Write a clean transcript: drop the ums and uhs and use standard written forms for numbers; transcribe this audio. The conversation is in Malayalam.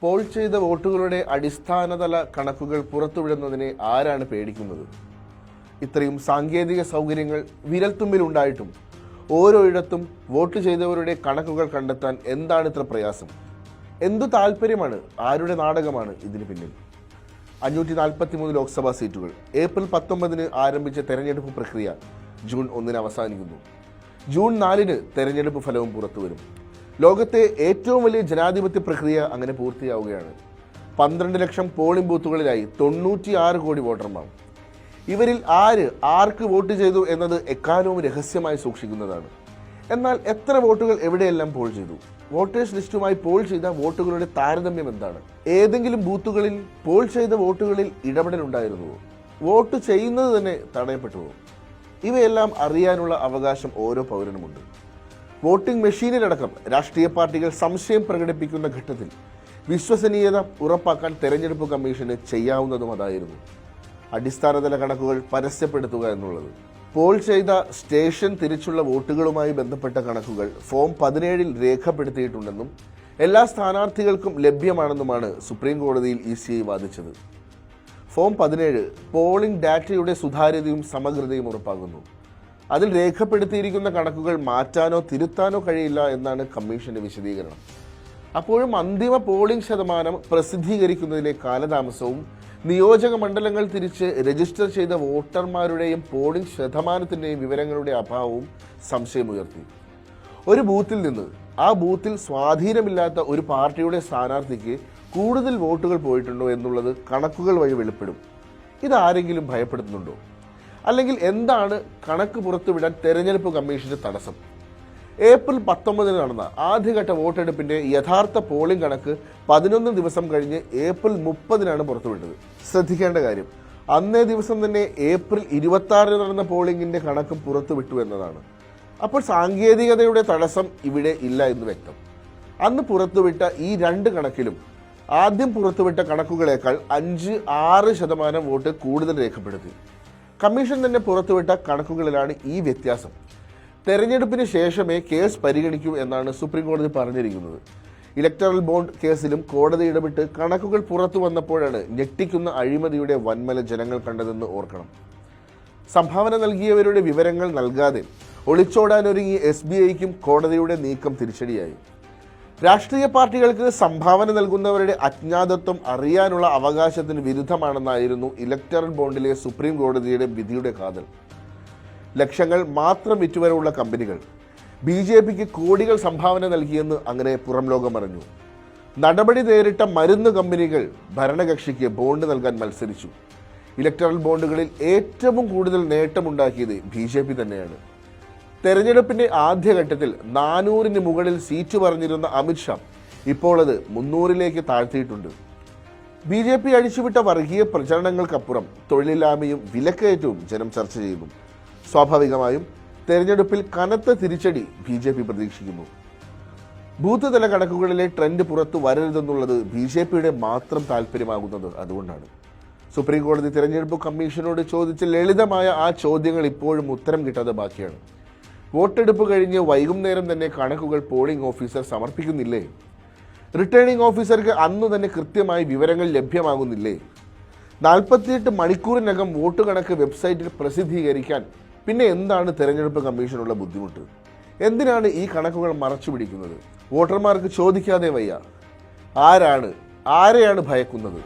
പോൾ ചെയ്ത വോട്ടുകളുടെ അടിസ്ഥാനതല കണക്കുകൾ പുറത്തുവിടുന്നതിനെ ആരാണ് പേടിക്കുന്നത്? ഇത്രയും സാങ്കേതിക സൗകര്യങ്ങൾ വിരൽത്തുമ്പിലുണ്ടായിട്ടും ഓരോയിടത്തും വോട്ട് ചെയ്തവരുടെ കണക്കുകൾ കണ്ടെത്താൻ എന്താണ് ഇത്ര പ്രയാസം? എന്തു താല്പര്യമാണ്, ആരുടെ നാടകമാണ് ഇതിന് പിന്നിൽ? 543 ലോക്സഭാ സീറ്റുകൾ. ഏപ്രിൽ 19 ആരംഭിച്ച തെരഞ്ഞെടുപ്പ് പ്രക്രിയ ജൂൺ 1 അവസാനിക്കുന്നു. ജൂൺ 4 തെരഞ്ഞെടുപ്പ് ഫലവും പുറത്തുവരും. ലോകത്തെ ഏറ്റവും വലിയ ജനാധിപത്യ പ്രക്രിയ അങ്ങനെ പൂർത്തിയാവുകയാണ്. 12 ലക്ഷം പോളിംഗ് ബൂത്തുകളിലായി 96 കോടി വോട്ടർമാർ. ഇവരിൽ ആർക്ക് വോട്ട് ചെയ്തു എന്നത് എക്കാലവും രഹസ്യമായി സൂക്ഷിക്കുന്നതാണ്. എന്നാൽ എത്ര വോട്ടുകൾ എവിടെയെല്ലാം പോൾ ചെയ്തു? വോട്ടേഴ്സ് ലിസ്റ്റുമായി പോൾ ചെയ്ത വോട്ടുകളുടെ താരതമ്യം എന്താണ്? ഏതെങ്കിലും ബൂത്തുകളിൽ പോൾ ചെയ്ത വോട്ടുകളിൽ ഇടപെടലുണ്ടായിരുന്നുവോ? വോട്ട് ചെയ്യുന്നത് തന്നെ തടയപ്പെട്ടുവോ? ഇവയെല്ലാം അറിയാനുള്ള അവകാശം ഓരോ പൗരനുമുണ്ട്. വോട്ടിംഗ് മെഷീനിലടക്കം രാഷ്ട്രീയ പാർട്ടികൾ സംശയം പ്രകടിപ്പിക്കുന്ന ഘട്ടത്തിൽ വിശ്വസനീയത ഉറപ്പാക്കാൻ തെരഞ്ഞെടുപ്പ് കമ്മീഷന് ചെയ്യാവുന്നതും അതായിരുന്നു. അടിസ്ഥാനതല കണക്കുകൾ പരസ്യപ്പെടുത്തുക എന്നുള്ളത്. പോൾ ചെയ്ത സ്റ്റേഷൻ തിരിച്ചുള്ള വോട്ടുകളുമായി ബന്ധപ്പെട്ട കണക്കുകൾ ഫോം 17 രേഖപ്പെടുത്തിയിട്ടുണ്ടെന്നും എല്ലാ സ്ഥാനാർത്ഥികൾക്കും ലഭ്യമാണെന്നുമാണ് സുപ്രീം കോടതിയിൽ ECI വാദിച്ചത്. ഫോം 17 പോളിംഗ് ഡാറ്റയുടെ സുതാര്യതയും സമഗ്രതയും ഉറപ്പാക്കുന്നു. അതിൽ രേഖപ്പെടുത്തിയിരിക്കുന്ന കണക്കുകൾ മാറ്റാനോ തിരുത്താനോ കഴിയില്ല എന്നാണ് കമ്മീഷന്റെ വിശദീകരണം. അപ്പോഴും അന്തിമ പോളിംഗ് ശതമാനം പ്രസിദ്ധീകരിക്കുന്നതിലെ കാലതാമസവും നിയോജക മണ്ഡലങ്ങൾ തിരിച്ച് രജിസ്റ്റർ ചെയ്ത വോട്ടർമാരുടെയും പോളിംഗ് ശതമാനത്തിൻ്റെയും വിവരങ്ങളുടെ അഭാവവും സംശയമുയർത്തി. ഒരു ബൂത്തിൽ നിന്ന് ആ ബൂത്തിൽ സ്വാധീനമില്ലാത്ത ഒരു പാർട്ടിയുടെ സ്ഥാനാർത്ഥിക്ക് കൂടുതൽ വോട്ടുകൾ പോയിട്ടുണ്ടോ എന്നുള്ളത് കണക്കുകൾ വഴി വെളിപ്പെടും. ഇതാരെങ്കിലും ഭയപ്പെടുത്തുന്നുണ്ടോ? അല്ലെങ്കിൽ എന്താണ് കണക്ക് പുറത്തുവിടാൻ തെരഞ്ഞെടുപ്പ് കമ്മീഷന്റെ തടസ്സം? ഏപ്രിൽ 19 നടന്ന ആദ്യഘട്ട വോട്ടെടുപ്പിന്റെ യഥാർത്ഥ പോളിംഗ് കണക്ക് 11 ദിവസം കഴിഞ്ഞ് ഏപ്രിൽ 30 പുറത്തുവിട്ടത്. ശ്രദ്ധിക്കേണ്ട കാര്യം, അന്നേ ദിവസം തന്നെ ഏപ്രിൽ 26 നടന്ന പോളിംഗിന്റെ കണക്കും പുറത്തുവിട്ടു എന്നതാണ്. അപ്പോൾ സാങ്കേതികതയുടെ തടസ്സം ഇവിടെ ഇല്ല എന്ന് വ്യക്തം. അന്ന് പുറത്തുവിട്ട ഈ 2 കണക്കിലും ആദ്യം പുറത്തുവിട്ട കണക്കുകളേക്കാൾ 5-6% വോട്ട് കൂടുതൽ രേഖപ്പെടുത്തി. കമ്മീഷൻ തന്നെ പുറത്തുവിട്ട കണക്കുകളിലാണ് ഈ വ്യത്യാസം. തെരഞ്ഞെടുപ്പിന് ശേഷമേ കേസ് പരിഗണിക്കൂ എന്നാണ് സുപ്രീം കോടതി പറഞ്ഞിരിക്കുന്നത്. ഇലക്ടറൽ ബോണ്ട് കേസിലും കോടതി ഇടപെട്ട് കണക്കുകൾ പുറത്തു വന്നപ്പോഴാണ് ഞെട്ടിക്കുന്ന അഴിമതിയുടെ വൻമല ജനങ്ങൾ കണ്ടതെന്ന് ഓർക്കണം. സംഭാവന നൽകിയവരുടെ വിവരങ്ങൾ നൽകാതെ ഒളിച്ചോടാനൊരുങ്ങി SBIക്കും കോടതിയുടെ നീക്കം തിരിച്ചടിയായി. രാഷ്ട്രീയ പാർട്ടികൾക്ക് സംഭാവന നൽകുന്നവരുടെ അജ്ഞാതത്വം അറിയാനുള്ള അവകാശത്തിന് വിരുദ്ധമാണെന്നായിരുന്നു ഇലക്ടറൽ ബോണ്ടിലെ സുപ്രീം കോടതിയുടെ വിധിയുടെ കാതൽ. ലക്ഷങ്ങൾ മാത്രം വിറ്റുവരവുള്ള കമ്പനികൾ BJPക്ക് കോടികൾ സംഭാവന നൽകിയെന്ന് അങ്ങനെ പുറം ലോകം അറിഞ്ഞു. നടപടി നേരിട്ട മരുന്ന് കമ്പനികൾ ഭരണകക്ഷിക്ക് ബോണ്ട് നൽകാൻ മത്സരിച്ചു. ഇലക്ടറൽ ബോണ്ടുകളിൽ ഏറ്റവും കൂടുതൽ നേട്ടമുണ്ടാക്കിയത് BJP തന്നെയാണ്. തെരഞ്ഞെടുപ്പിന്റെ ആദ്യഘട്ടത്തിൽ 400-ന് മുകളിൽ സീറ്റ് പറഞ്ഞിരുന്ന അമിത്ഷാ ഇപ്പോൾ അത് 300-ലേക്ക് താഴ്ത്തിയിട്ടുണ്ട്. BJP അഴിച്ചുവിട്ട വർഗീയ പ്രചരണങ്ങൾക്കപ്പുറം തൊഴിലില്ലായ്മയും വിലക്കയറ്റവും ജനം ചർച്ച ചെയ്യുന്നു. സ്വാഭാവികമായും തെരഞ്ഞെടുപ്പിൽ കനത്ത തിരിച്ചടി BJP പ്രതീക്ഷിക്കുന്നു. ബൂത്ത് തല കണക്കുകളിലെ ട്രെൻഡ് പുറത്തു വരരുതെന്നുള്ളത് BJPയുടെ മാത്രം താല്പര്യമാകുന്നത് അതുകൊണ്ടാണ്. സുപ്രീം കോടതി തെരഞ്ഞെടുപ്പ് കമ്മീഷനോട് ചോദിച്ച ലളിതമായ ആ ചോദ്യങ്ങൾ ഇപ്പോഴും ഉത്തരം കിട്ടാതെ ബാക്കിയാണ്. വോട്ടെടുപ്പ് കഴിഞ്ഞ് വൈകുന്നേരം തന്നെ കണക്കുകൾ പോളിംഗ് ഓഫീസർ സമർപ്പിക്കുന്നില്ലേ? റിട്ടേണിംഗ് ഓഫീസർക്ക് അന്നു തന്നെ കൃത്യമായി വിവരങ്ങൾ ലഭ്യമാകുന്നില്ലേ? 48 മണിക്കൂറിനകം വോട്ട് കണക്ക് വെബ്സൈറ്റിൽ പ്രസിദ്ധീകരിക്കാൻ പിന്നെ എന്താണ് തെരഞ്ഞെടുപ്പ് കമ്മീഷനുള്ള ബുദ്ധിമുട്ട്? എന്തിനാണ് ഈ കണക്കുകൾ മറച്ചു പിടിക്കുന്നത്? വോട്ടർമാർക്ക് ചോദിക്കാതെ വയ്യ. ആരെയാണ് ഭയക്കുന്നത്?